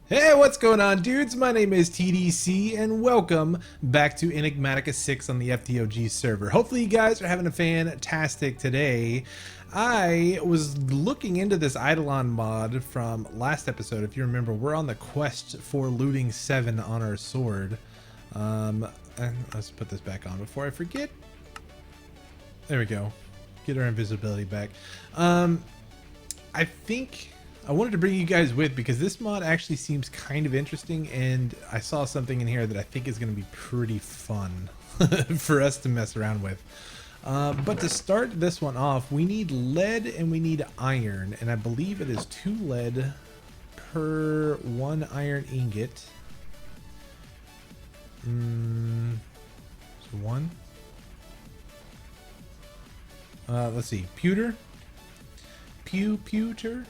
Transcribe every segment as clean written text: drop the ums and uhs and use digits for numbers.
Hey, what's going on, dudes? My name is TDC, and welcome back to Enigmatica 6 on the FTOG server. Hopefully you guys are having a fantastic today. I was looking into this Eidolon mod from last episode. If you remember, we're on the quest for looting 7 on our sword. And let's put this back on before I forget. There we go. Get our invisibility back. I think I wanted to bring you guys with because this mod actually seems kind of interesting, and I saw something in here that I think is going to be pretty fun for us to mess around with. But to start this one off, we need lead and we need iron, and I believe it is 2 lead per 1 iron ingot. So 1. Let's see, pewter. Pewter.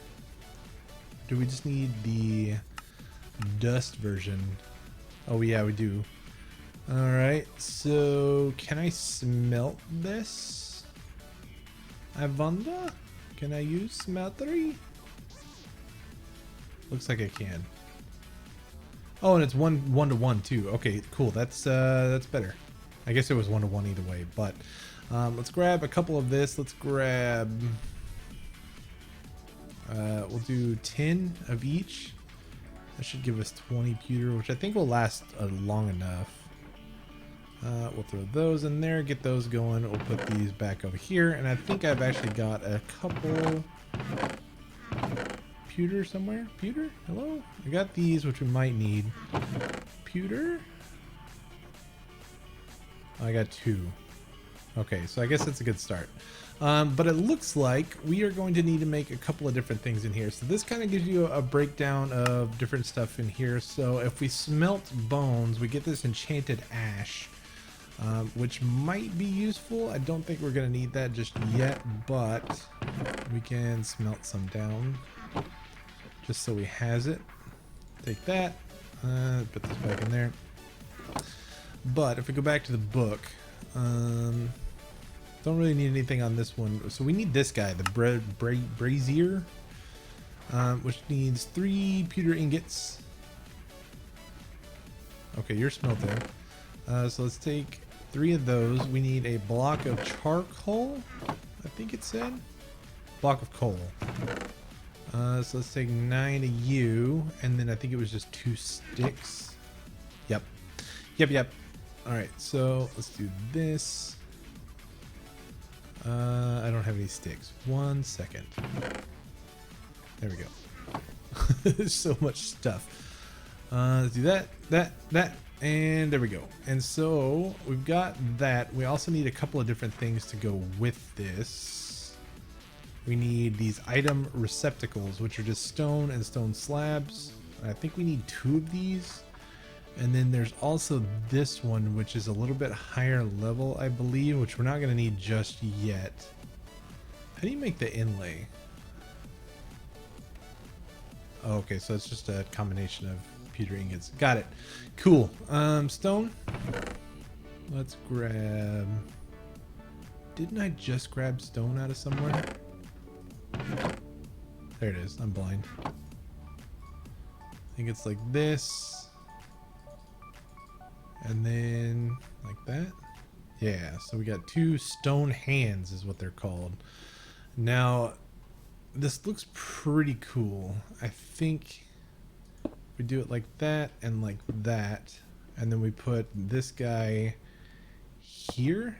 Do we just need the dust version? Oh yeah, we do. Alright, so can I smelt this? I wonder? Can I use smeltery? Looks like I can. Oh, and it's one to one too. Okay, cool. That's better. I guess it was 1 to 1 either way, but let's grab a couple of this. Let's grab we'll do 10 of each. That should give us 20 pewter, which I think will last long enough. We'll throw those in there, get those going. We'll put these back over here, and I think I've actually got a couple pewter somewhere. Pewter? Hello? I got these, which we might need. Pewter? I got 2. Okay, so I guess that's a good start. But it looks like we are going to need to make a couple of different things in here. So this kind of gives you a breakdown of different stuff in here. So if we smelt bones, we get this enchanted ash, which might be useful. I don't think we're going to need that just yet, but we can smelt some down just so we has it. Take that, put this back in there. But if we go back to the book, don't really need anything on this one. So we need this guy, the brazier, which needs 3 pewter ingots. Okay, you're smelting. So let's take 3 of those. We need a block of charcoal, I think it said. Block of coal. So let's take 9 of you, and then I think it was just 2 sticks. Yep. Alright, so let's do this. I don't have any sticks. 1 second. There we go. There's so much stuff. Let's do that, and there we go. And so we've got that. We also need a couple of different things to go with this. We need these item receptacles, which are just stone and stone slabs. I think we need 2 of these. And then there's also this one, which is a little bit higher level, I believe, which we're not going to need just yet. How do you make the inlay? Oh, okay, so it's just a combination of pewter ingots. Got it. Cool. Stone. Let's grab... Didn't I just grab stone out of somewhere? There it is. I'm blind. I think it's like this. And then like that. Yeah, so we got 2 stone hands is what they're called. Now this looks pretty cool. I think we do it like that and like that, and then we put this guy here.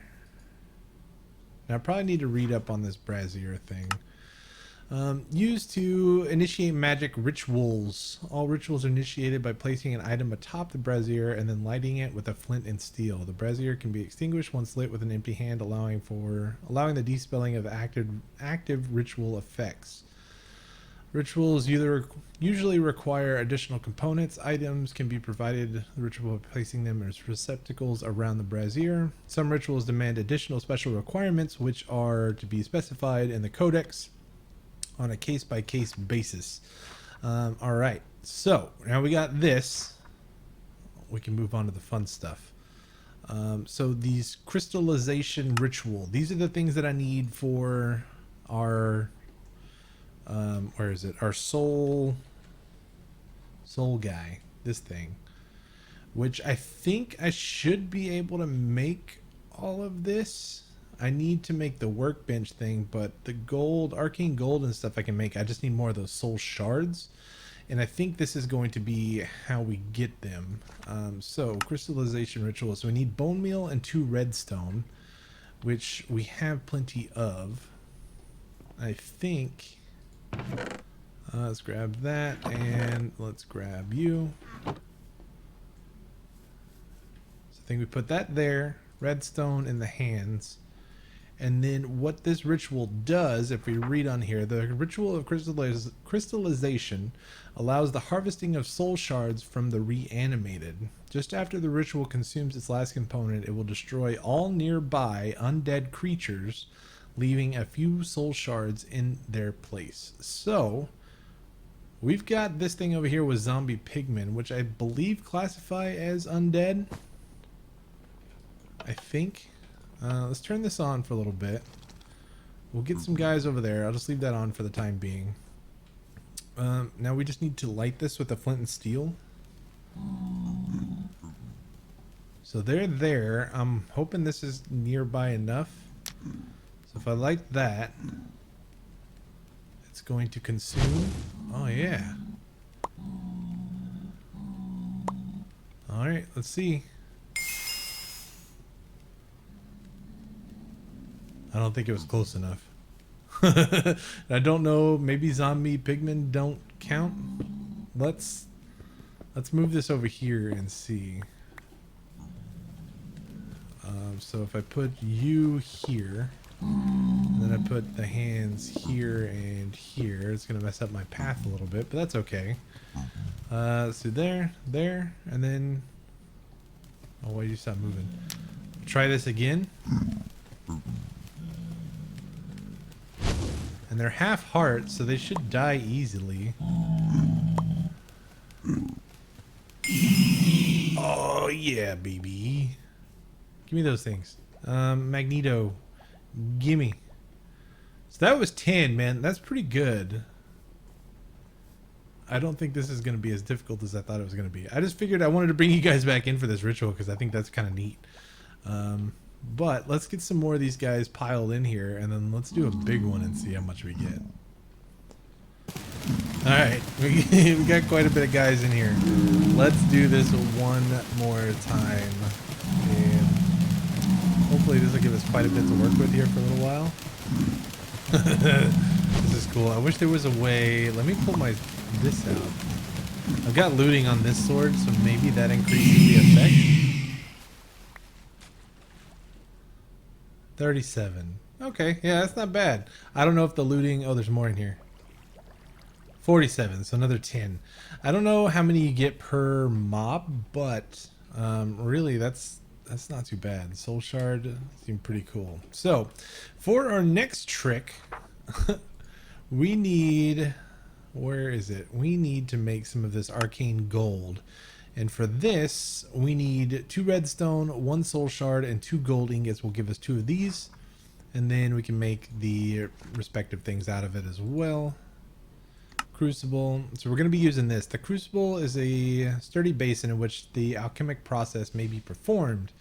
Now I probably need to read up on this brazier thing. Used to initiate magic rituals. All rituals are initiated by placing an item atop the brazier and then lighting it with a flint and steel. The brazier can be extinguished once lit with an empty hand, allowing the dispelling of active ritual effects. Rituals usually require additional components. Items can be provided the ritual by placing them as receptacles around the brazier. Some rituals demand additional special requirements, which are to be specified in the codex on a case-by-case basis. All right, so now we got this. We can move on to the fun stuff. So these crystallization ritual, these are the things that I need for our where is it? Our soul soul guy, this thing, which I think I should be able to make all of this. I need to make the workbench thing, but the gold, arcane gold and stuff I can make. I just need more of those soul shards. And I think this is going to be how we get them. So crystallization ritual. So we need bone meal and 2 redstone, which we have plenty of. I think. Let's grab that and let's grab you. So I think we put that there. Redstone in the hands. And then what this ritual does, if we read on here, the ritual of crystallization allows the harvesting of soul shards from the reanimated. Just after the ritual consumes its last component, it will destroy all nearby undead creatures, leaving a few soul shards in their place. So we've got this thing over here with zombie pigmen, which I believe classify as undead. I think. Let's turn this on for a little bit. We'll get some guys over there. I'll just leave that on for the time being. Now we just need to light this with a flint and steel. So they're there. I'm hoping this is nearby enough. So if I light that, it's going to consume. Oh yeah. Alright, let's see. I don't think it was close enough. I don't know. Maybe zombie pigmen don't count. Let's move this over here and see. So if I put you here, and then I put the hands here and here, it's gonna mess up my path a little bit, but that's okay. So there, and then. Oh, why you stop moving? Try this again. And they're half heart, so they should die easily. Oh yeah, baby. Give me those things. Magneto. Gimme. So that was 10, man. That's pretty good. I don't think this is going to be as difficult as I thought it was going to be. I just figured I wanted to bring you guys back in for this ritual because I think that's kind of neat. But let's get some more of these guys piled in here, and then let's do a big one and see how much we get. Alright, we got quite a bit of guys in here. Let's do this one more time. And hopefully this will give us quite a bit to work with here for a little while. This is cool. I wish there was a way. Let me pull this out. I've got looting on this sword, so maybe that increases the effect. 37. Okay, yeah, that's not bad. I don't know if the looting... Oh, there's more in here. 47, so another 10. I don't know how many you get per mob, but really that's not too bad. Soul shard seemed pretty cool. So, for our next trick, we need... Where is it? We need to make some of this arcane gold. And for this, we need 2 redstone, 1 soul shard, and 2 gold ingots will give us 2 of these. And then we can make the respective things out of it as well. Crucible. So we're going to be using this. The Crucible is a sturdy basin in which the alchemic process may be performed.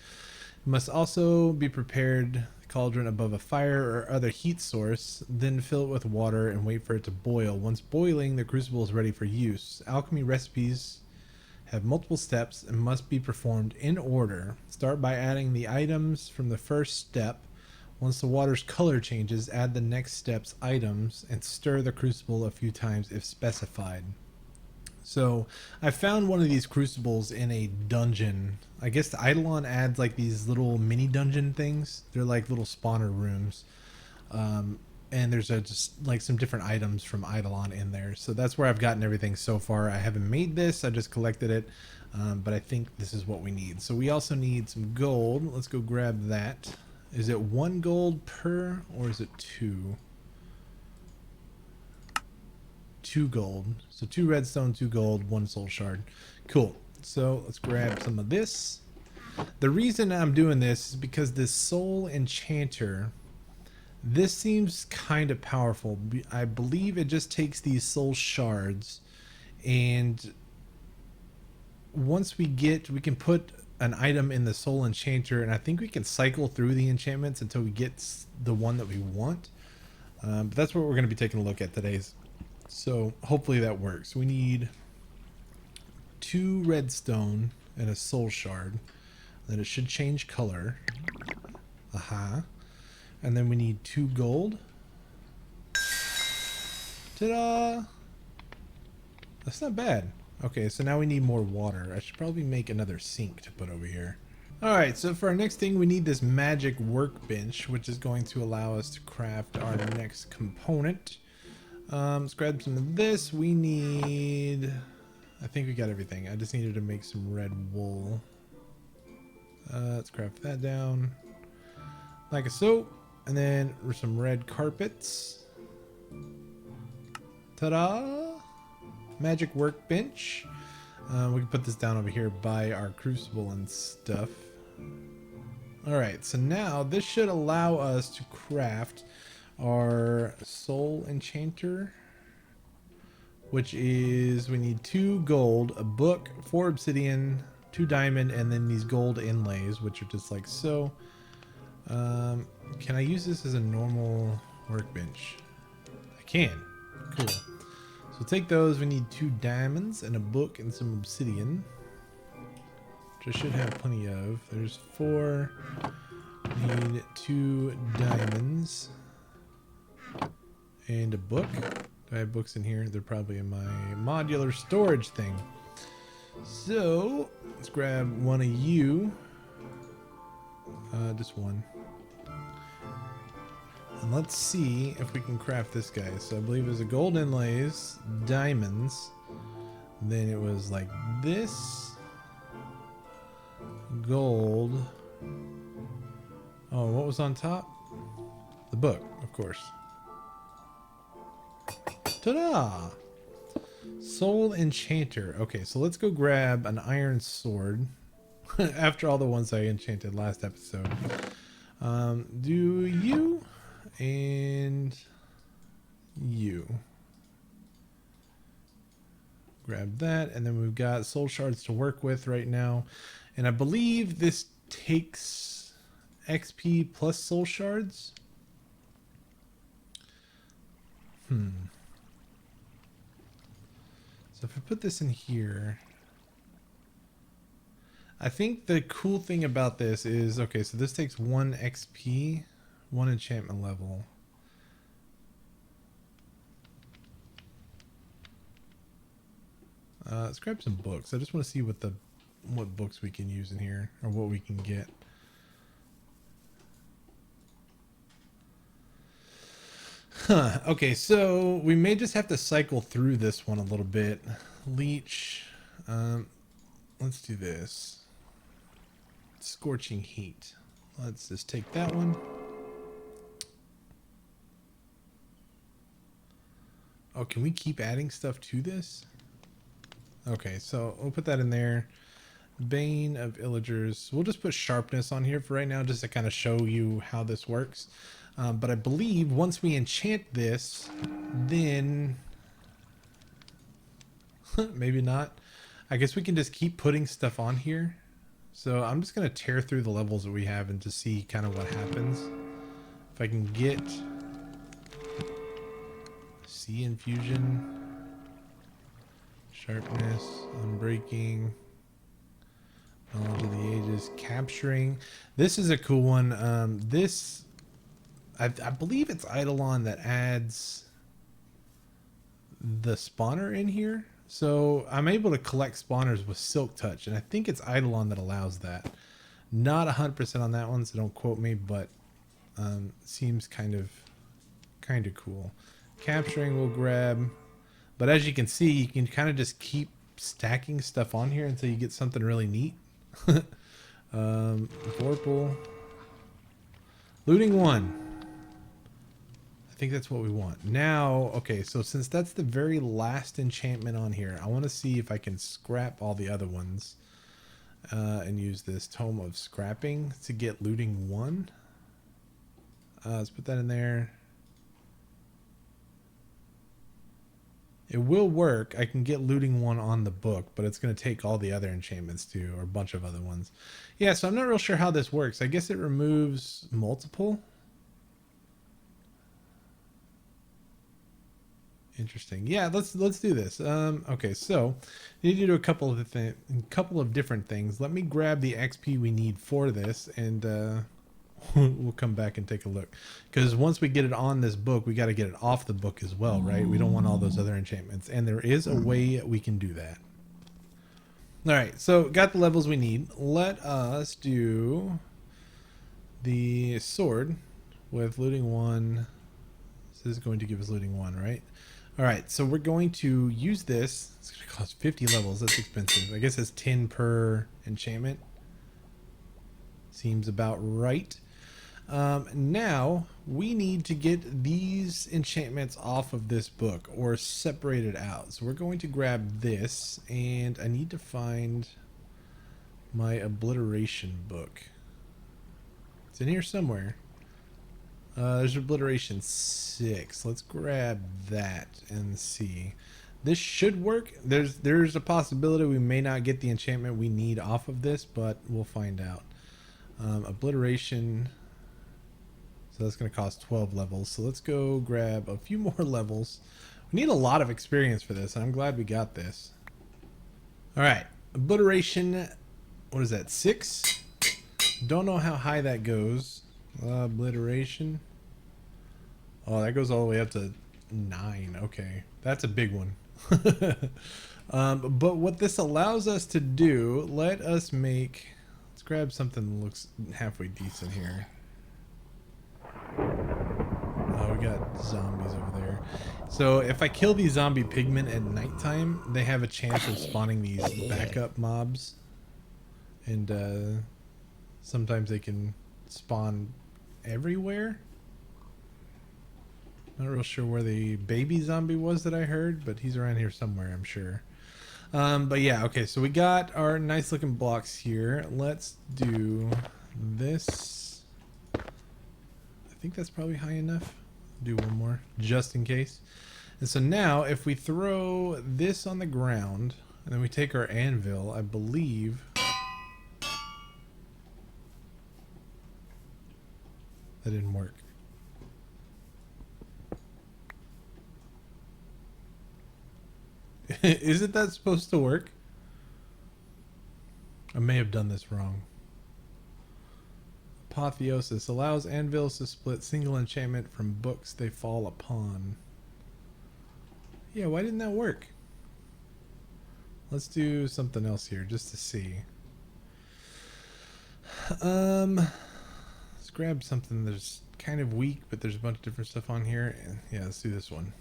It must also be prepared cauldron above a fire or other heat source, then fill it with water and wait for it to boil. Once boiling, the crucible is ready for use. Alchemy recipes have multiple steps and must be performed in order. Start by adding the items from the first step. Once the water's color changes, add the next step's items and stir the crucible a few times if specified. So I found one of these crucibles in a dungeon. I guess the Eidolon adds like these little mini dungeon things. They're like little spawner rooms. And there's just like some different items from Eidolon in there. So that's where I've gotten everything so far. I haven't made this, I just collected it. But I think this is what we need. So we also need some gold. Let's go grab that. Is it 1 gold per, or is it 2? 2 gold. So 2 redstone, 2 gold, 1 soul shard. Cool. So let's grab some of this. The reason I'm doing this is because this soul enchanter, this seems kind of powerful. I believe it just takes these soul shards and once we can put an item in the soul enchanter, and I think we can cycle through the enchantments until we get the one that we want. But that's what we're going to be taking a look at today. So hopefully that works. We need 2 redstone and a soul shard. Then it should change color. Aha. And then we need 2 gold. Ta-da! That's not bad. Okay, so now we need more water. I should probably make another sink to put over here. Alright, so for our next thing, we need this magic workbench, which is going to allow us to craft our next component. Let's grab some of this. We need... I think we got everything. I just needed to make some red wool. Let's craft that down. Like a soap. And then some red carpets. Ta-da! Magic workbench. We can put this down over here by our crucible and stuff. Alright, so now this should allow us to craft our soul enchanter, which is, we need 2 gold, a book, 4 obsidian, 2 diamond, and then these gold inlays, which are just like so. Can I use this as a normal workbench? I can. Cool. So take those. We need 2 diamonds and a book and some obsidian, which I should have plenty of. There's 4. We need 2 diamonds and a book. Do I have books in here? They're probably in my modular storage thing. So let's grab one of you. Just one. And let's see if we can craft this guy. So I believe it was a gold inlays, diamonds. Then it was like this. Gold. Oh, what was on top? The book, of course. Ta-da! Soul Enchanter. Okay, so let's go grab an iron sword. After all the ones I enchanted last episode. Do you and you. Grab that, and then we've got soul shards to work with right now. And I believe this takes XP plus soul shards. So if I put this in here, I think the cool thing about this is, okay, so this takes 1 XP, 1 enchantment level. Let's grab some books. I just want to see what books we can use in here, or what we can get. Huh. Okay, so we may just have to cycle through this one a little bit. Leech. Let's do this. Scorching heat. Let's just take that one. Oh, can we keep adding stuff to this? Okay, so we'll put that in there. Bane of Illagers. We'll just put sharpness on here for right now, just to kind of show you how this works. But I believe once we enchant this, then maybe not. I guess we can just keep putting stuff on here. So I'm just going to tear through the levels that we have and just see kind of what happens. If I can get Sea Infusion, Sharpness, Unbreaking, Knowledge of the Ages, Capturing. This is a cool one. This, I believe it's Eidolon that adds the spawner in here. So I'm able to collect spawners with Silk Touch, and I think it's Eidolon that allows that. Not 100% on that one, so don't quote me, but seems kind of cool. Capturing we'll grab, but as you can see, you can kind of just keep stacking stuff on here until you get something really neat. Vorpal. Looting 1. I think that's what we want. Now, okay, so since that's the very last enchantment on here, I want to see if I can scrap all the other ones and use this Tome of Scrapping to get Looting 1. Let's put that in there. It will work. I can get looting one on the book, but it's going to take all the other enchantments too, or a bunch of other ones. Yeah, so I'm not real sure how this works. I guess it removes multiple. Interesting. Yeah, let's do this. Okay, so we need to do a couple of different things. Let me grab the XP we need for this, and we'll come back and take a look. Because once we get it on this book, we got to get it off the book as well, right? We don't want all those other enchantments, and there is a way we can do that. All right, so got the levels we need. Let us do the sword with looting 1. This is going to give us looting 1, right? All right, so we're going to use this. It's going to cost 50 levels. That's expensive. I guess it's 10 per enchantment. Seems about right. Now, we need to get these enchantments off of this book or separated out. So we're going to grab this, and I need to find my obliteration book. It's in here somewhere. There's obliteration 6. Let's grab that and see. This should work. There's a possibility we may not get the enchantment we need off of this, but we'll find out. Obliteration. So that's going to cost 12 levels. So let's go grab a few more levels. We need a lot of experience for this, and I'm glad we got this. All right. Obliteration. What is that? 6? Don't know how high that goes. Obliteration. Oh, that goes all the way up to 9. Okay, that's a big one. But what this allows us to do, let's grab something that looks halfway decent here. Oh, we got zombies over there. So if I kill these zombie pigmen at nighttime, they have a chance of spawning these backup mobs. And sometimes they can spawn everywhere. Not real sure where the baby zombie was that I heard, but he's around here somewhere, I'm sure. But yeah, okay, so we got our nice looking blocks here. Let's do this. I think that's probably high enough. Do one more, just in case. And so now, if we throw this on the ground, and then we take our anvil, I believe... That didn't work. Isn't that supposed to work? I may have done this wrong. Apotheosis allows anvils to split single enchantment from books they fall upon. Yeah, why didn't that work? Let's do something else here just to see. Let's grab something that's kind of weak, but there's a bunch of different stuff on here. Yeah, let's do this one.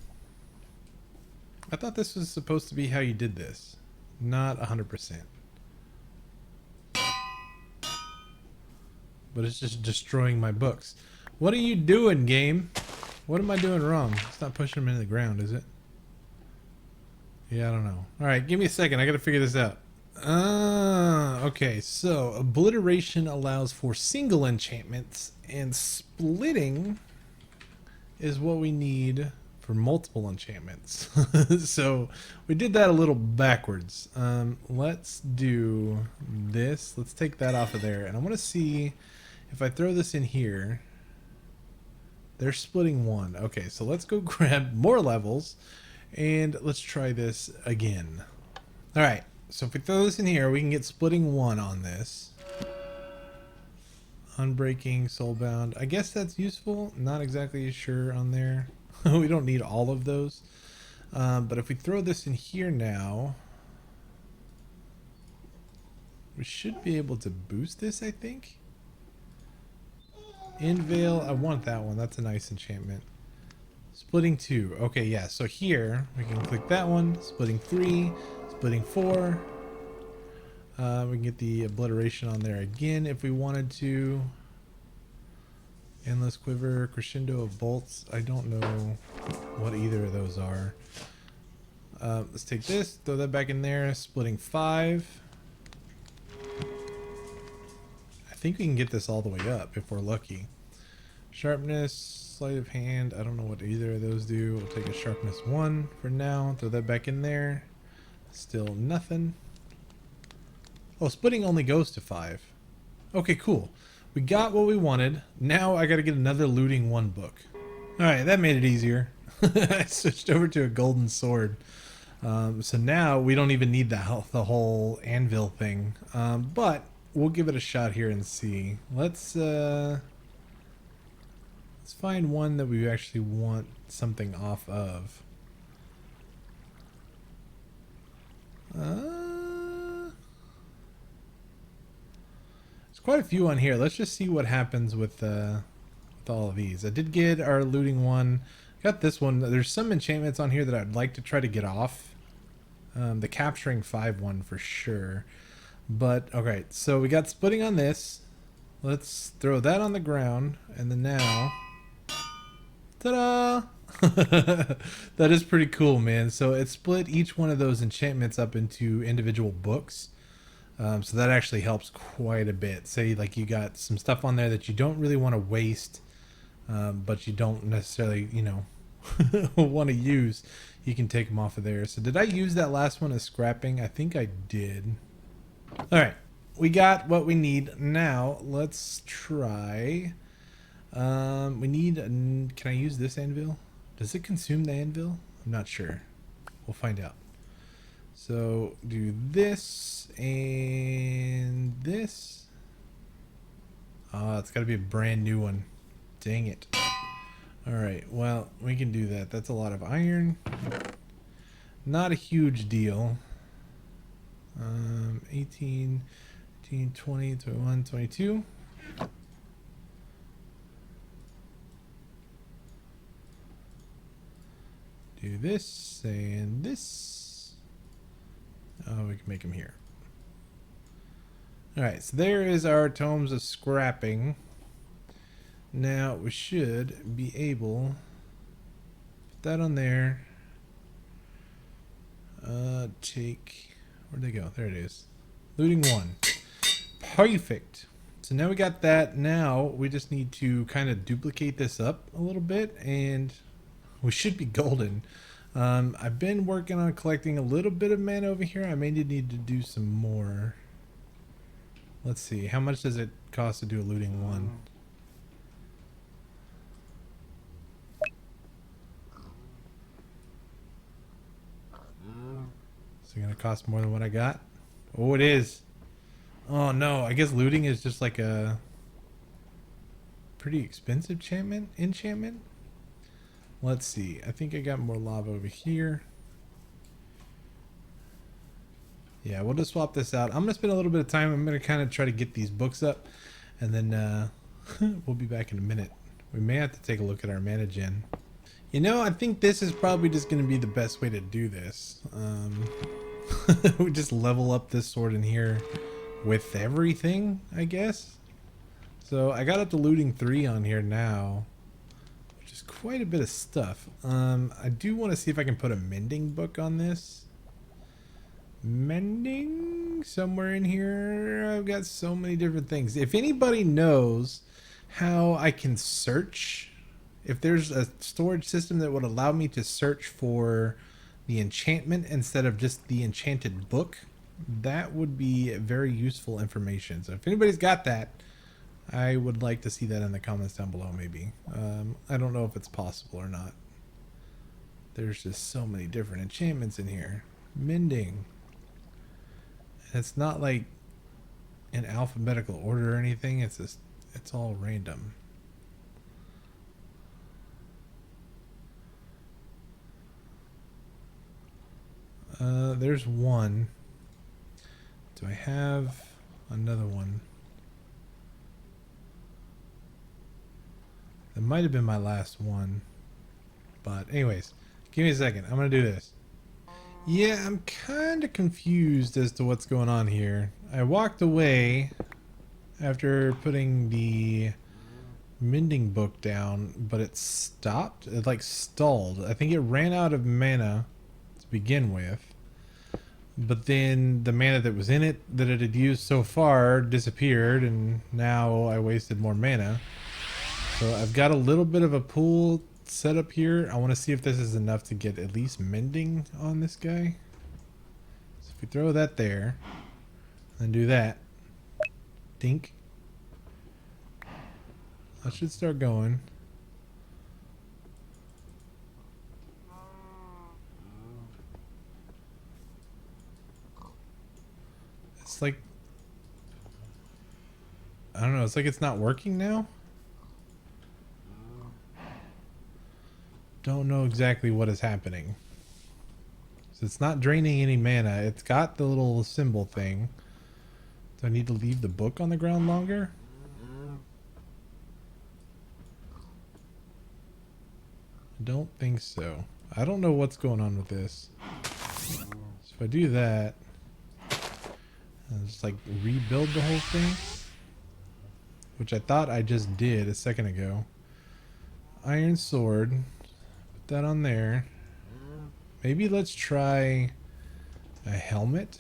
I thought this was supposed to be how you did this. Not 100%. But it's just destroying my books. What are you doing, game? What am I doing wrong? It's not pushing them into the ground, is it? Yeah, I don't know. Alright, give me a second. I gotta figure this out. Okay, so obliteration allows for single enchantments, and splitting is what we need for multiple enchantments. So we did that a little backwards. Let's do this. Let's take that off of there, and I want to see if I throw this in here. They're splitting 1. Okay, so let's go grab more levels, and let's try this again. All right, so if we throw this in here, we can get splitting 1 on this. Unbreaking, soulbound. I guess that's useful. Not exactly sure on there. We don't need all of those. But if we throw this in here now, we should be able to boost this, I think. Inveil, I want that one. That's a nice enchantment. Splitting 2. Okay, yeah. So here, we can click that one. Splitting 3. Splitting 4. We can get the obliteration on there again if we wanted to. Endless quiver, crescendo of bolts. I don't know what either of those are. Let's take this, throw that back in there. Splitting 5. I think we can get this all the way up if we're lucky. Sharpness, sleight of hand. I don't know what either of those do. We'll take a sharpness 1 for now. Throw that back in there. Still nothing. Oh, splitting only goes to 5. Okay, cool. We got what we wanted. Now I gotta get another looting 1 book. Alright, that made it easier. I switched over to a golden sword. So now we don't even need the whole anvil thing. But we'll give it a shot here and see. Let's find one that we actually want something off of. There's quite a few on here. Let's just see what happens with all of these. I did get our looting one. Got this one. There's some enchantments on here that I'd like to try to get off. The capturing 5 one for sure. But okay, so we got splitting on this. Let's throw that on the ground, and then now, ta-da! That is pretty cool, man. So it split each one of those enchantments up into individual books. So that actually helps quite a bit. Say like you got some stuff on there that you don't really want to waste, but you don't necessarily, you know, want to use. You can take them off of there. So did I use that last one as scrapping? I think I did. All right, we got what we need. Now let's try. We need. Can I use this anvil? Does it consume the anvil? I'm not sure. We'll find out. So do this and this. Oh, it's got to be a brand new one. Dang it. All right, well, we can do that. That's a lot of iron. Not a huge deal. 18, 20, 21, 22. Do this and this. Oh, we can make them here. All right, so there is our tomes of scrapping. Now we should be able to put that on there. Where'd they go? There it is. Looting 1. Perfect. So now we got that. Now we just need to kind of duplicate this up a little bit and we should be golden. I've been working on collecting a little bit of mana over here. I may need to do some more. Let's see. How much does it cost to do a looting 1? Is it going to cost more than what I got? Oh, it is. Oh, no. I guess looting is just like a pretty expensive enchantment. Let's see. I think I got more lava over here. Yeah, we'll just swap this out. I'm going to spend a little bit of time. I'm going to kind of try to get these books up. And then we'll be back in a minute. We may have to take a look at our mana gen. You know, I think this is probably just going to be the best way to do this. We just level up this sword in here with everything, I guess. So I got up to looting 3 on here now, which is quite a bit of stuff. I do want to see if I can put a mending book on this. Mending somewhere in here. I've got so many different things. If anybody knows how I can search, if there's a storage system that would allow me to search for the enchantment instead of just the enchanted book, that would be very useful information. So if anybody's got that, I would like to see that in the comments down below maybe. I don't know if it's possible or not. There's just so many different enchantments in here. Mending. And it's not like in alphabetical order or anything. It's just, it's all random. There's one. Do I have another one? That might have been my last one. But anyways, give me a second. I'm going to do this. Yeah, I'm kind of confused as to what's going on here. I walked away after putting the mending book down, but it stopped. It like stalled. I think it ran out of mana to begin with. But then the mana that was in it that it had used so far disappeared, and now I wasted more mana. So I've got a little bit of a pool set up here. I want to see if this is enough to get at least mending on this guy. So if we throw that there, and do that, dink, that should start going. It's like, I don't know, it's like it's not working now. Don't know exactly what is happening. So it's not draining any mana. It's got the little symbol thing. Do I need to leave the book on the ground longer? I don't think so. I don't know what's going on with this. So if I do that, I'll just like rebuild the whole thing, which I thought I just did a second ago. Iron sword, put that on there. Maybe let's try a helmet,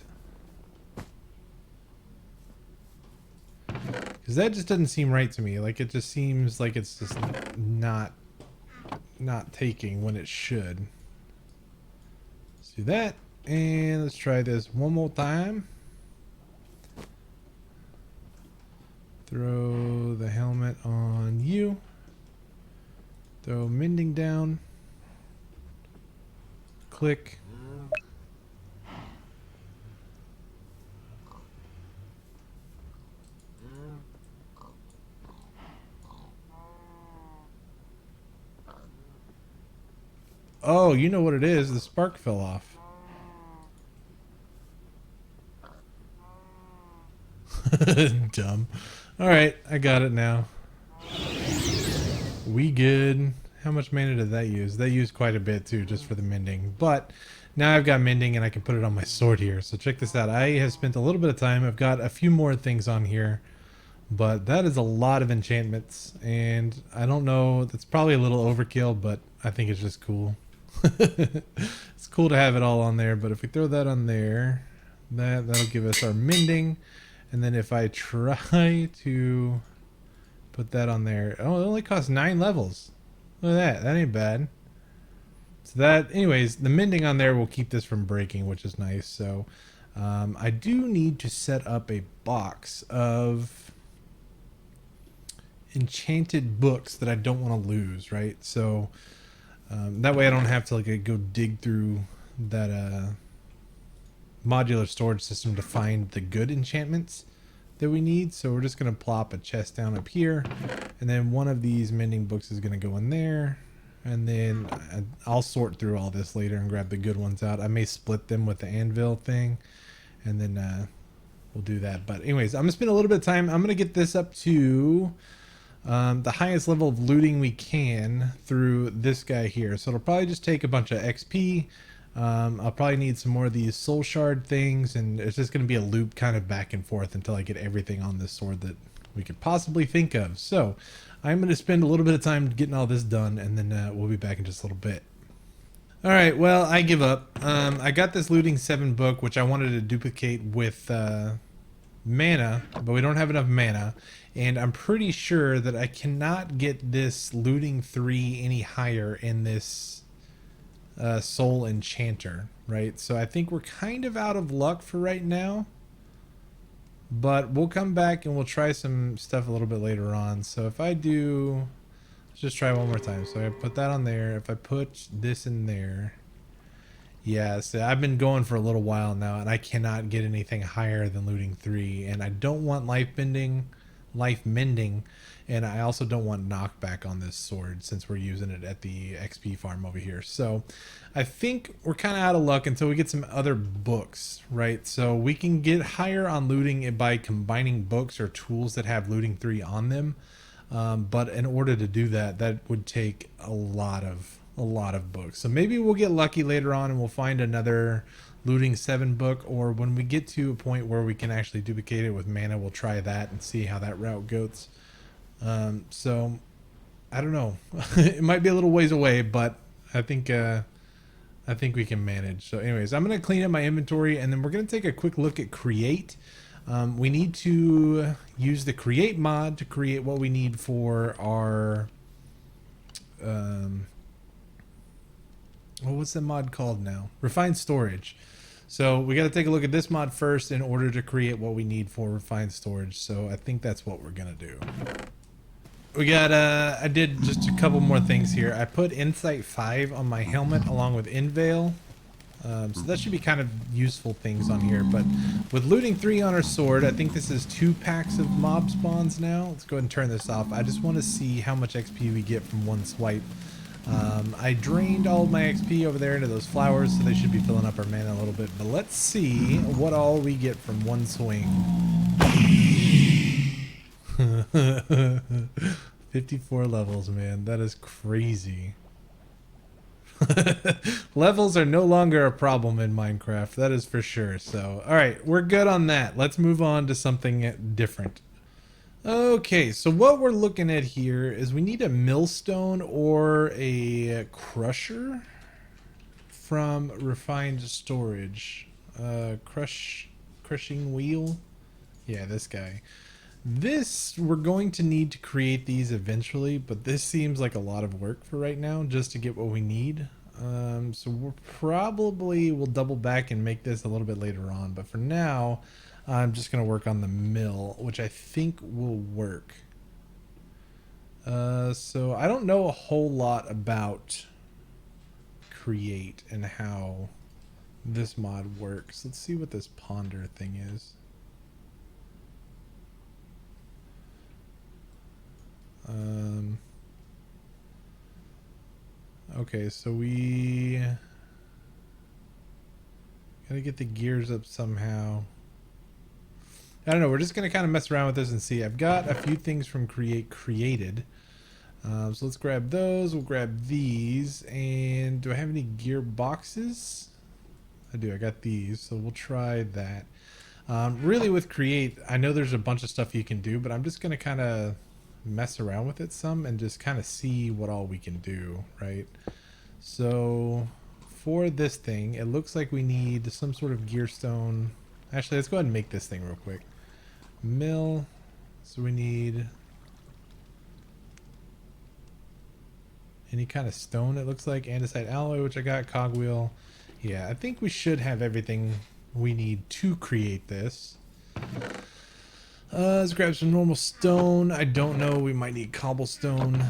because that just doesn't seem right to me. Like, it just seems like it's just not taking when it should. Let's do that, and let's try this one more time. Throw the helmet on you. Throw mending down. Click. Oh, you know what it is. The spark fell off. Dumb. Alright, I got it now. We good. How much mana did that use? That used quite a bit too, just for the mending. But now I've got mending and I can put it on my sword here. So check this out. I have spent a little bit of time. I've got a few more things on here. But that is a lot of enchantments. And I don't know, that's probably a little overkill, but I think it's just cool. It's cool to have it all on there. But if we throw that on there, that'll give us our mending. And then if I try to put that on there, oh, it only costs 9 levels. Look at that. That ain't bad. So that, anyways, the mending on there will keep this from breaking, which is nice. So I do need to set up a box of enchanted books that I don't want to lose, right? So that way I don't have to like go dig through that modular storage system to find the good enchantments that we need. So we're just going to plop a chest down up here, and then one of these mending books is going to go in there, and then I'll sort through all this later and grab the good ones out. I may split them with the anvil thing, and then we'll do that. But anyways, I'm gonna spend a little bit of time. I'm gonna get this up to the highest level of looting we can through this guy here. So it'll probably just take a bunch of XP. I'll probably need some more of these soul shard things, and it's just going to be a loop kind of back and forth until I get everything on this sword that we could possibly think of. So I'm going to spend a little bit of time getting all this done, and then we'll be back in just a little bit. All right, well, I give up. I got this looting 7 book, which I wanted to duplicate with mana, but we don't have enough mana, and I'm pretty sure that I cannot get this looting 3 any higher in this soul enchanter, right? So I think we're kind of out of luck for right now, but we'll come back and we'll try some stuff a little bit later on. So if I do, let's just try one more time. So I put that on there. If I put this in there, yeah, so I've been going for a little while now and I cannot get anything higher than looting 3, and I don't want life mending, and I also don't want knockback on this sword since we're using it at the XP farm over here. So I think we're kind of out of luck until we get some other books, right? So we can get higher on looting it by combining books or tools that have looting 3 on them, but in order to do that, that would take a lot of books. So maybe we'll get lucky later on and we'll find another looting 7 book, or when we get to a point where we can actually duplicate it with mana, we'll try that and see how that route goes. So I don't know. It might be a little ways away, but I think we can manage. So anyways, I'm going to clean up my inventory, and then we're going to take a quick look at create. We need to use the create mod to create what we need for our well, what's the mod called now? Refined storage. So we got to take a look at this mod first in order to create what we need for refined storage. So I think that's what we're gonna do. We got I did just a couple more things here. I put Insight 5 on my helmet along with Inveil. So that should be kind of useful things on here. But with looting 3 on our sword, I think this is 2 packs of mob spawns now. Let's go ahead and turn this off. I just want to see how much XP we get from one swipe. I drained all of my XP over there into those flowers, so they should be filling up our mana a little bit. But let's see what all we get from one swing. 54 levels, man. That is crazy. Levels are no longer a problem in Minecraft, that is for sure. So, alright, we're good on that. Let's move on to something different. Okay, so what we're looking at here is we need a millstone or a crusher from refined storage. Crushing wheel? Yeah, this guy. This, we're going to need to create these eventually, but this seems like a lot of work for right now just to get what we need. So we'll double back and make this a little bit later on, but for now, I'm just going to work on the mill, which I think will work. So I don't know a whole lot about create and how this mod works. Let's see what this ponder thing is. Okay, so we gotta get the gears up somehow. I don't know, we're just gonna kind of mess around with this and see. I've got a few things from created. So let's grab those, we'll grab these, and do I have any gearboxes? I do, I got these, so we'll try that. Really with create, I know there's a bunch of stuff you can do, but I'm just gonna kind of mess around with it some and just kind of see what all we can do, right? So for this thing, it looks like we need some sort of gear stone. Actually, let's go ahead and make this thing real quick. Mill. So we need any kind of stone, it looks like. Andesite alloy, which I got. Cogwheel. Yeah, I think we should have everything we need to create this. Let's grab some normal stone. I don't know, we might need cobblestone.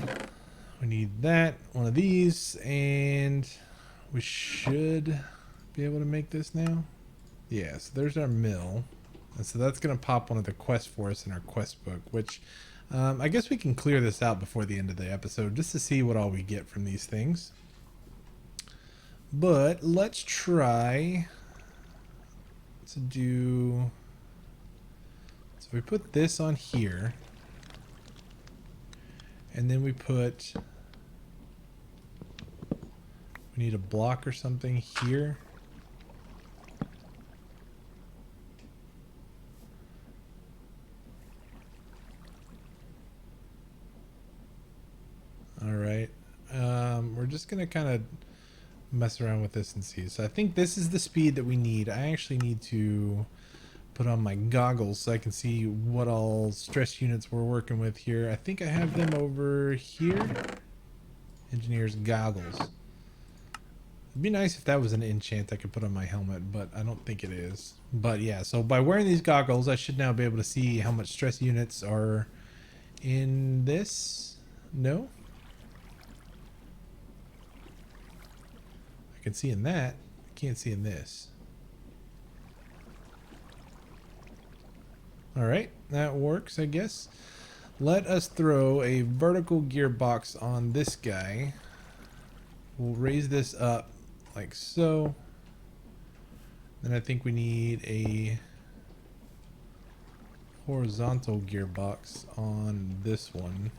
We need that, one of these, and we should be able to make this now. Yeah, so there's our mill. And so that's going to pop one of the quests for us in our quest book, which I guess we can clear this out before the end of the episode just to see what all we get from these things. But let's try to do... So we put this on here, and then we need a block or something here. All right, we're just gonna kind of mess around with this and see. So I think this is the speed that we need. I actually need to put on my goggles so I can see what all stress units we're working with here. I think I have them over here. Engineer's goggles. It'd be nice if that was an enchant I could put on my helmet, but I don't think it is. But yeah, so by wearing these goggles, I should now be able to see how much stress units are in this. No? I can see in that. I can't see in this. Alright, that works, I guess. Let us throw a vertical gearbox on this guy. We'll raise this up like so. Then I think we need a horizontal gearbox on this one.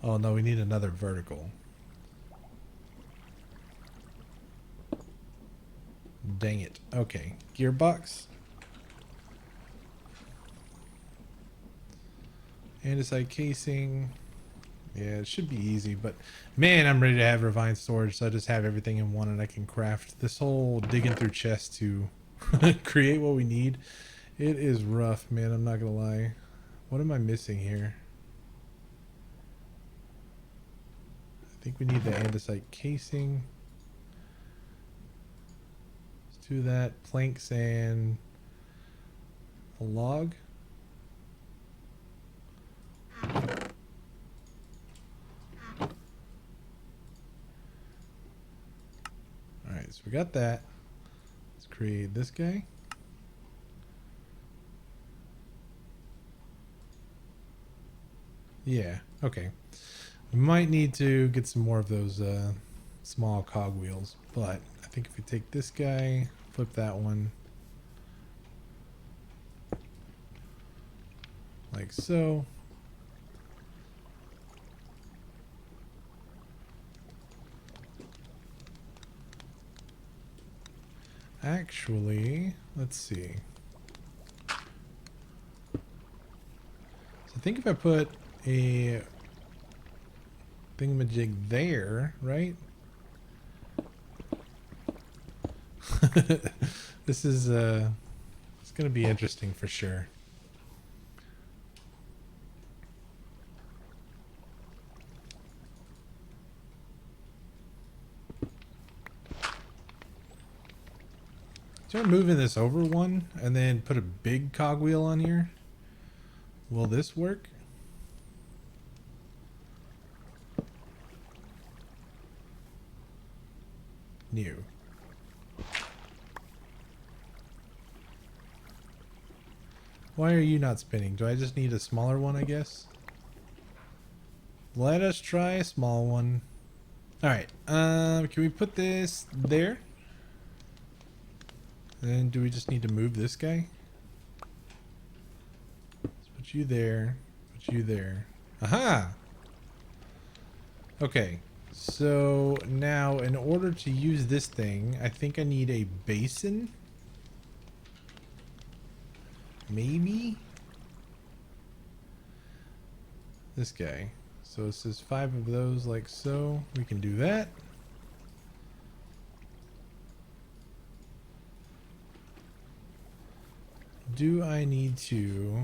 Oh no, we need another vertical. Dang it. Okay, gearbox. Andesite casing. Yeah, it should be easy, but man, I'm ready to have refined storage, so I just have everything in one and I can craft this whole digging through chests to create what we need. It is rough, man. I'm not gonna lie. What am I missing here? I think we need the andesite casing. Let's do that. Planks and a log. Alright, so we got that. Let's create this guy. Yeah, okay. We might need to get some more of those small cogwheels, but I think if we take this guy, flip that one, like so. Actually, let's see. So I think if I put a thingamajig there, right? This is it's gonna be interesting for sure. Start moving this over one and then put a big cogwheel on here. Will this work? New. Why are you not spinning? Do I just need a smaller one, I guess? Let us try a small one. Alright, can we put this there? Then do we just need to move this guy? Let's put you there. Put you there. Aha! Okay. So now in order to use this thing, I think I need a basin. Maybe? This guy. So it says 5 of those like so. We can do that. Do I need to...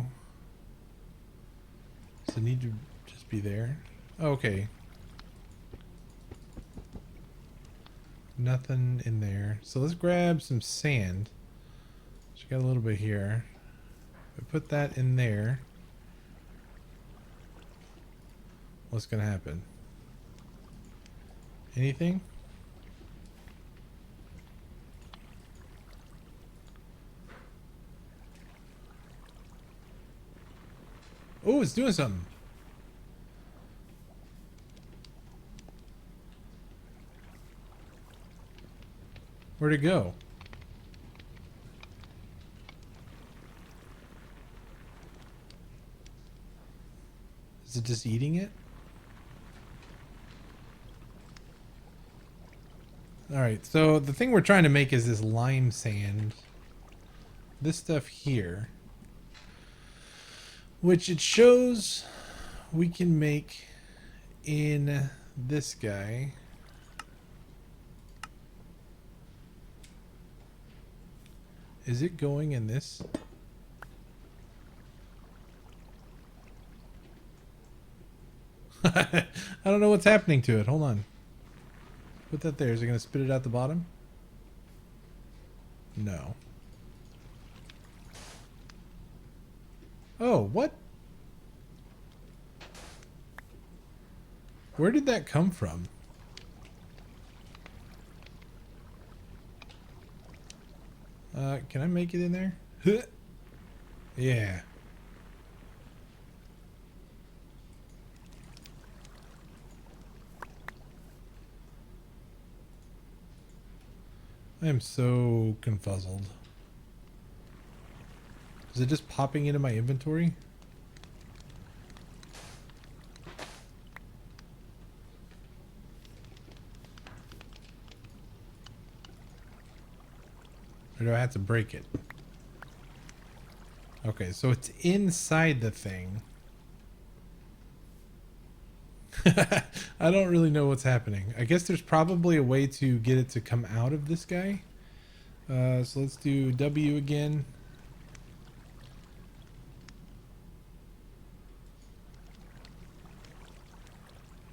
Does it need to just be there? Okay. Nothing in there. So let's grab some sand. She got a little bit here. We put that in there. What's gonna happen? Anything? Oh, it's doing something. Where'd it go? Is it just eating it? Alright, so the thing we're trying to make is this lime sand. This stuff here. Which it shows we can make in this guy. Is it going in this? I don't know what's happening to it. Hold on. Put that there. Is it going to spit it out the bottom? No. Oh, what? Where did that come from? Can I make it in there? Yeah. I am so confuzzled. Is it just popping into my inventory? Or do I have to break it? Okay, so it's inside the thing. I don't really know what's happening. I guess there's probably a way to get it to come out of this guy. So let's do W again.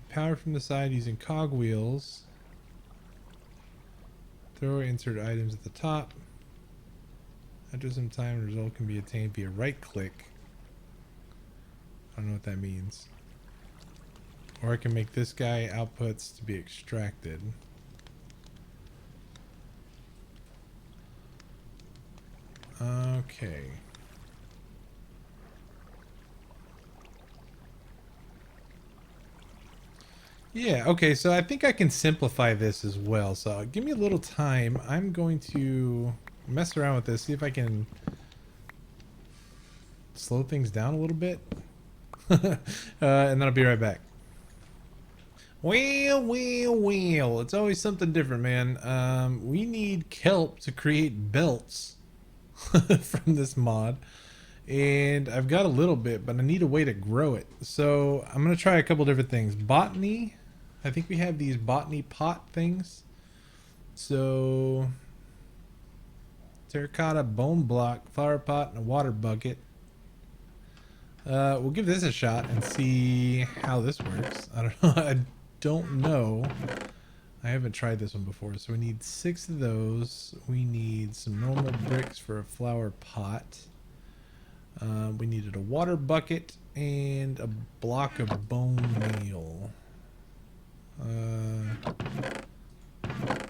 Power from the side using cogwheels. Throw or insert items at the top. After some time, the result can be attained via right click. I don't know what that means. Or I can make this guy outputs to be extracted. Okay. Yeah, okay, so I think I can simplify this as well. So give me a little time. I'm going to mess around with this, see if I can slow things down a little bit. And then I'll be right back. Well, it's always something different, man. We need kelp to create belts from this mod. And I've got a little bit, but I need a way to grow it. So I'm going to try a couple different things. Botany. I think we have these Botany Pot things. So terracotta, bone block, flower pot, and a water bucket. We'll give this a shot and see how this works. I don't know. I don't know. I haven't tried this one before. So we need 6 of those. We need some normal bricks for a flower pot. We needed a water bucket and a block of bone meal.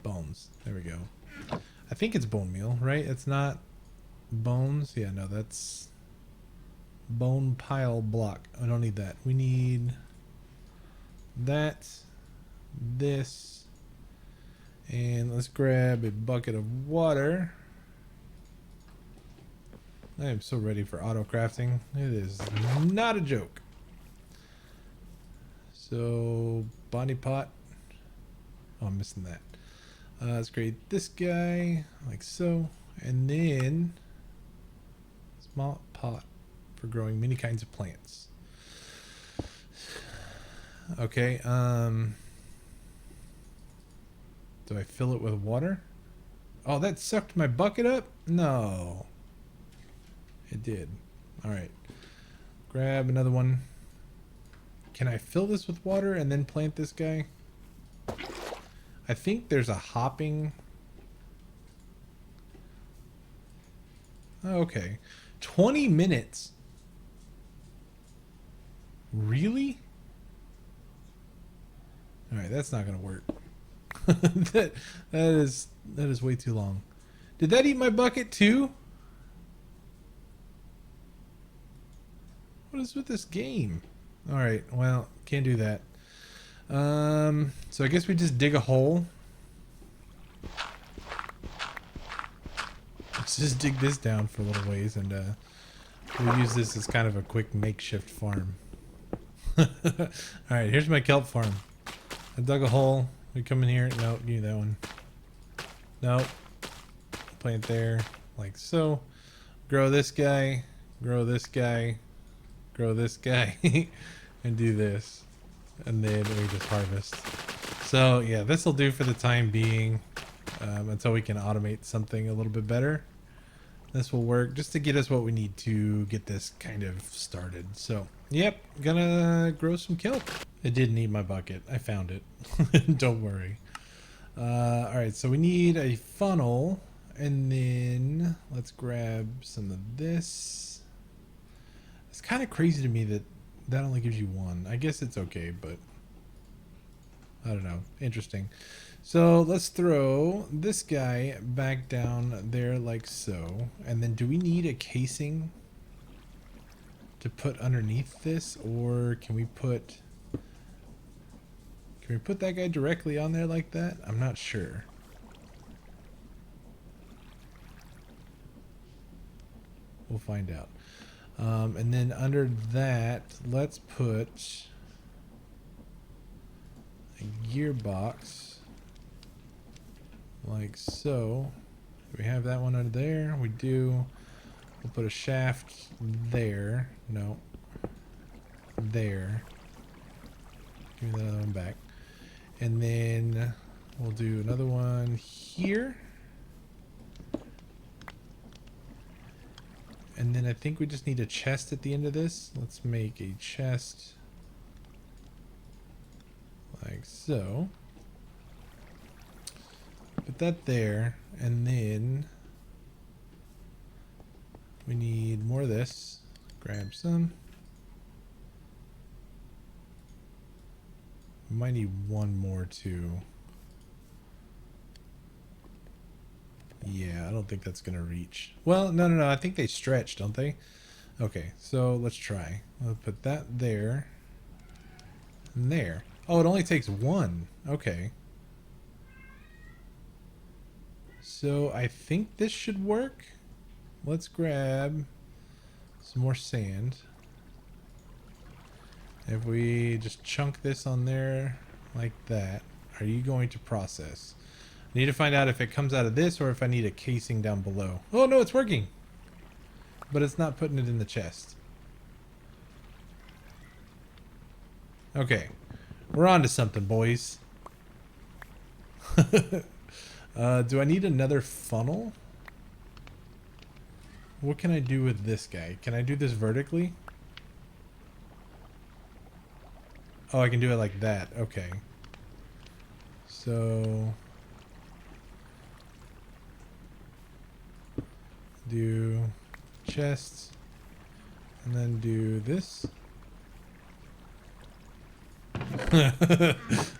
Bones. There we go. I think it's bone meal, right? It's not bones. Yeah, no, that's bone pile block. I don't need that. We need that, this, and let's grab a bucket of water. I am so ready for auto crafting. It is not a joke. So, Botany Pot. Oh, I'm missing that. Let's create this guy like so. And then, small pot for growing many kinds of plants. Okay, do I fill it with water? Oh, that sucked my bucket up? No. It did. Alright. Grab another one. Can I fill this with water and then plant this guy? I think there's a hopping. Okay. 20 minutes. Really? Alright, that's not gonna work. that is way too long. Did that eat my bucket too? What is with this game? Alright, well, can't do that. So I guess we just dig a hole. Let's just dig this down for a little ways, and we'll use this as kind of a quick makeshift farm. Alright, here's my kelp farm. I dug a hole. We come in here. Nope, give me that one. Nope. Plant there, like so. Grow this guy. Grow this guy. Grow this guy. And do this. And then we just harvest. So yeah, this will do for the time being, until we can automate something a little bit better. This will work just to get us what we need to get this kind of started. So yep, gonna grow some kelp. It didn't need my bucket. I found it. Don't worry. All right, so we need a funnel, and then let's grab some of this. It's kind of crazy to me that that only gives you one. I guess it's okay, but I don't know. Interesting. So let's throw this guy back down there like so. And then do we need a casing to put underneath this, or can we put that guy directly on there like that? I'm not sure. We'll find out. And then under that, let's put a gearbox like so. Do we have that one under there? We do. We'll put a shaft there. No. There. Give me that other one back. And then we'll do another one here. And then I think we just need a chest at the end of this. Let's make a chest like so. Put that there, and then we need more of this. Grab some. We might need one more too. Yeah, I don't think that's gonna reach. Well, no. I think they stretch, don't they? Okay, so let's try. I'll put that there. And there. Oh, it only takes one. Okay. So I think this should work. Let's grab some more sand. If we just chunk this on there like that, are you going to process? I need to find out if it comes out of this or if I need a casing down below. Oh no, it's working. But it's not putting it in the chest. Okay. We're on to something, boys. Do I need another funnel? What can I do with this guy? Can I do this vertically? Oh, I can do it like that. Okay. So do chests and then do this.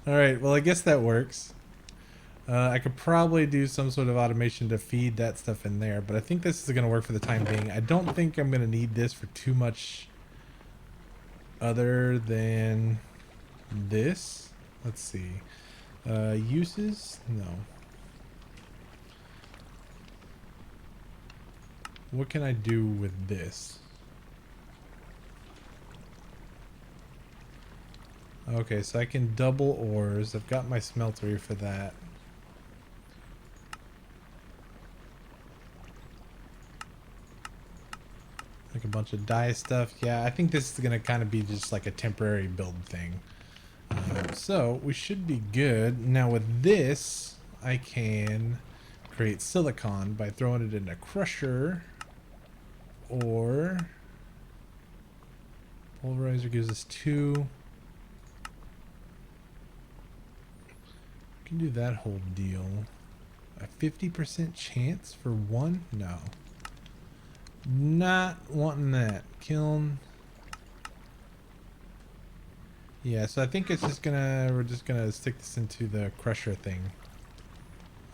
Alright, well I guess that works. I could probably do some sort of automation to feed that stuff in there, but I think this is going to work for the time being. I don't think I'm going to need this for too much other than this. Let's see. Uses? No. What can I do with this? Okay, so I can double ores. I've got my smelter here for that. Like a bunch of dye stuff. Yeah, I think this is going to kind of be just like a temporary build thing. So we should be good. Now with this, I can create silicon by throwing it in a crusher, or pulverizer gives us 2. We can do that whole deal. A 50% chance for 1? No. Not wanting that. Kiln. Yeah, so I think it's just we're just gonna stick this into the crusher thing.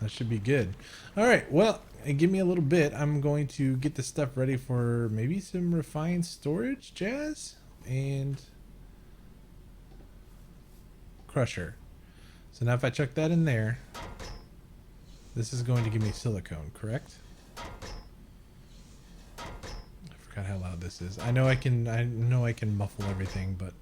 That should be good. Alright, well, give me a little bit. I'm going to get the stuff ready for maybe some refined storage, Jazz, and crusher. So now if I chuck that in there, this is going to give me silicone, correct? I forgot how loud this is. I know I can muffle everything, but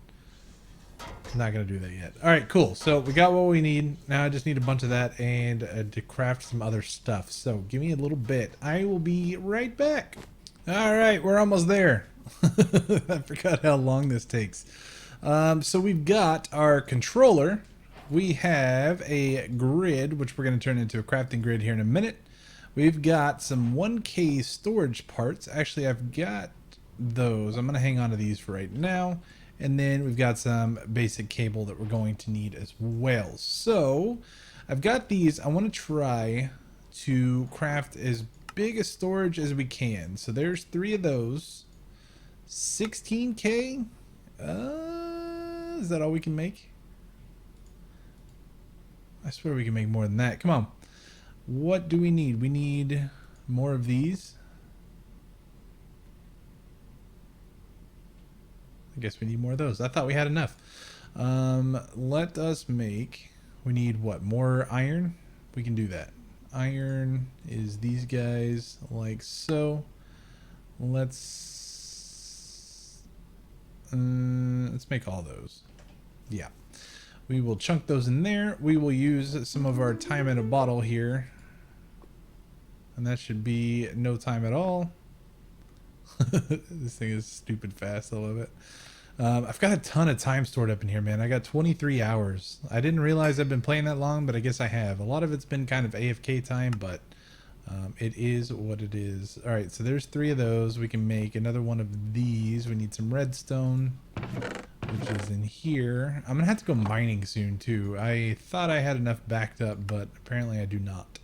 I'm not going to do that yet. All right, cool. So we got what we need. Now I just need a bunch of that and to craft some other stuff. So give me a little bit. I will be right back. All right, we're almost there. I forgot how long this takes. So we've got our controller. We have a grid, which we're going to turn into a crafting grid here in a minute. We've got some 1K storage parts. Actually, I've got those. I'm going to hang on to these for right now. And then we've got some basic cable that we're going to need as well. So I've got these. I want to try to craft as big a storage as we can. So there's 3 of those. 16K? Is that all we can make? I swear we can make more than that. Come on. What do we need? We need more of these. I guess we need more of those. I thought we had enough. Let us make... We need what? More iron? We can do that. Iron is these guys like so. Let's make all those. Yeah. We will chunk those in there. We will use some of our time in a bottle here. And that should be no time at all. This thing is stupid fast. I love it. I've got a ton of time stored up in here, man. I got 23 hours. I didn't realize I've been playing that long, but I guess I have. A lot of it's been kind of AFK time, but It is what it is. All right, so there's 3 of those. We can make another one of these. We need some redstone, which is in here. I'm gonna have to go mining soon too. I thought I had enough backed up, but apparently I do not.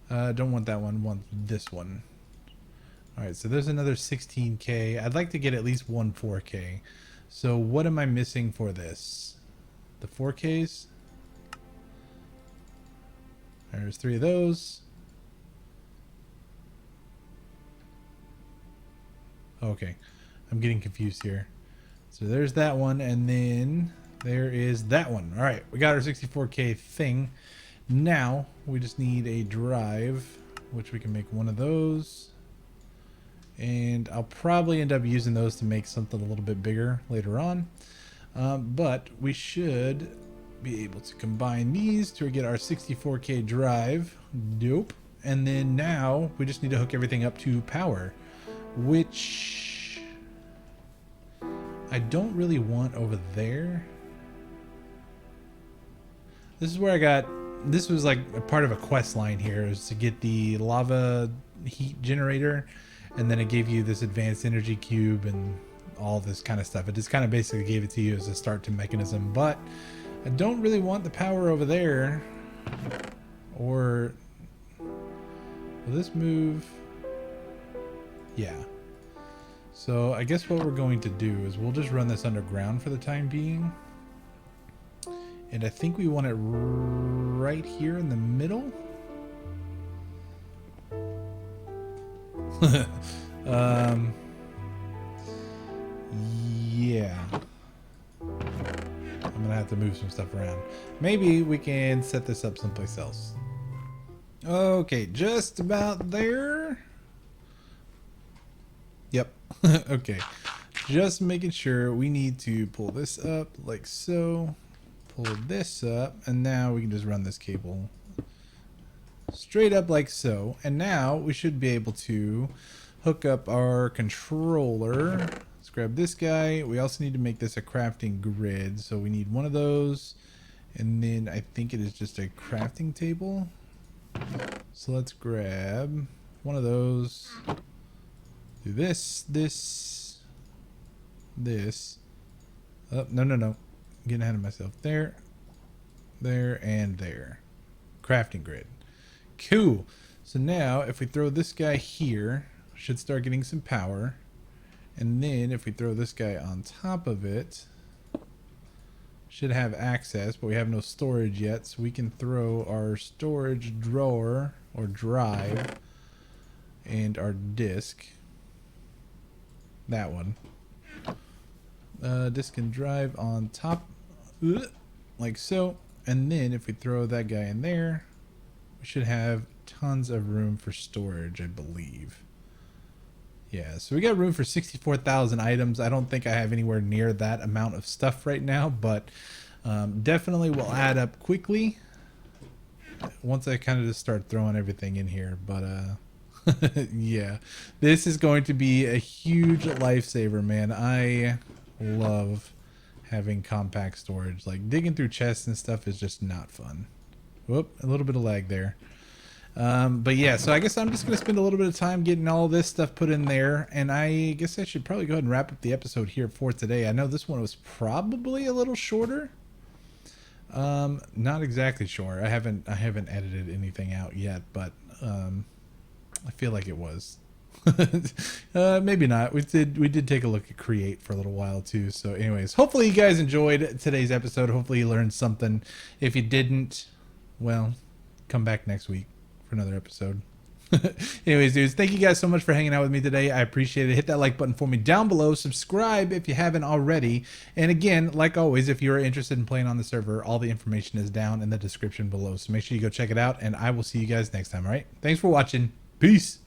Don't want that one, I want this one. All right, so there's another 16K. I'd like to get at least one 4K. So what am I missing for this? The 4Ks? There's 3 of those. Okay, I'm getting confused here. So there's that one, and then there is that one. All right, we got our 64K thing. Now we just need a drive, which we can make one of those. And I'll probably end up using those to make something a little bit bigger later on. But we should be able to combine these to get our 64K drive. Dope. And then now we just need to hook everything up to power, which I don't really want over there. This is where I got, this was like a part of a quest line here, is to get the lava heat generator, and then it gave you this advanced energy cube and all this kind of stuff. It just kind of basically gave it to you as a start to mechanism, but I don't really want the power over there. Or will this move? Yeah. So I guess what we're going to do is we'll just run this underground for the time being. And I think we want it right here in the middle. Yeah. I'm gonna have to move some stuff around. Maybe we can set this up someplace else. Okay, just about there. Yep. Okay. Just making sure. We need to pull this up like so. Pull this up, and now we can just run this cable straight up like so. And now we should be able to hook up our controller. Let's grab this guy. We also need to make this a crafting grid, so we need one of those, and then I think it is just a crafting table. So let's grab one of those. Do this. Oh, no. Getting ahead of myself. There, and there. Crafting grid. Cool. So now if we throw this guy here, should start getting some power. And then if we throw this guy on top of it, should have access, but we have no storage yet. So we can throw our storage drawer or drive and our disk. That one. Disk and drive on top, like so. And then if we throw that guy in there, we should have tons of room for storage, I believe. Yeah, so we got room for 64,000 items. I don't think I have anywhere near that amount of stuff right now, but definitely will add up quickly once I kind of just start throwing everything in here. But yeah, this is going to be a huge lifesaver, man. I love having compact storage. Like digging through chests and stuff is just not fun. Whoop, a little bit of lag there. But yeah, so I guess I'm just going to spend a little bit of time getting all this stuff put in there, and I guess I should probably go ahead and wrap up the episode here for today. I know this one was probably a little shorter. Not exactly sure. I haven't edited anything out yet, but I feel like it was. Maybe not. We did take a look at Create for a little while too. So anyways, hopefully you guys enjoyed today's episode. Hopefully you learned something. If you didn't, well, come back next week for another episode. Anyways, dudes, thank you guys so much for hanging out with me today. I appreciate it. Hit that like button for me down below. Subscribe if you haven't already. And again, like always, if you're interested in playing on the server, all the information is down in the description below. So make sure you go check it out, and I will see you guys next time. All right. Thanks for watching. Peace.